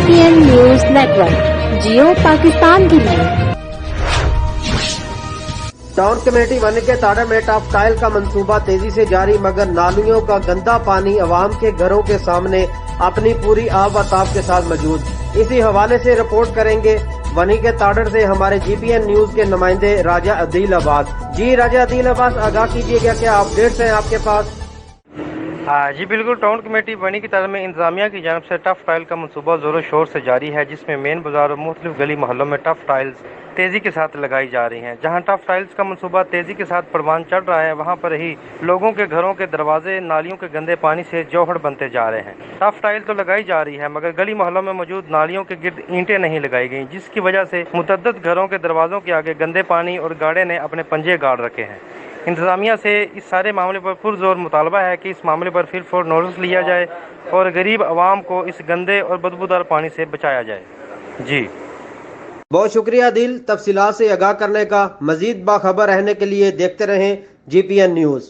GPN News Network, जियो पाकिस्तान के लिए। Town committee one के ताड़ा में टॉप टाइल का मंसूबा तेजी से जारी, मगर नालियों का गंदा पानी अवाम के घरों के सामने अपनी पूरी आब व ताब के साथ मौजूद। इसी हवाले से रिपोर्ट करेंगे वनी के ताड़र से हमारे GPN न्यूज के नुमाइंदे राजा अदील अब्बास। जी राजा अदील अब्बास, आगाह कीजिएगा, क्या अपडेट्स हैं आपके पास? जी बिल्कुल, टाउन कमेटी बनी की तरफ में इंतजामिया की जानब से टफ टाइल का मनसूबा जोरों शोर से जारी है, जिसमें मेन बाजार और मुख्तलिफ गली मोहल्लों में टफ टाइल्स तेज़ी के साथ लगाई जा रही हैं। जहां टफ टाइल्स का मनसूबा तेज़ी के साथ परवान चढ़ रहा है, वहां पर ही लोगों के घरों के दरवाजे नालियों के गंदे पानी से जौहर बनते जा रहे हैं। टफ टाइल तो लगाई जा रही है, मगर गली मोहल्लों में मौजूद नालियों के गिर्द ईंटें नहीं लगाई गई, जिसकी वजह से मुतअद्दिद घरों के दरवाजों के आगे गंदे पानी और गाड़े ने अपने पंजे गाड़ रखे हैं। इंतजामिया से इस सारे मामले पर पुरजोर मुतालबा है कि इस मामले पर फिर फौर नोटिस लिया जाए और गरीब आवाम को इस गंदे और बदबूदार पानी से बचाया जाए। जी बहुत शुक्रिया दिल, तफसीलात से आगाह करने का। मजीद बाखबर रहने के लिए देखते रहें GPN न्यूज।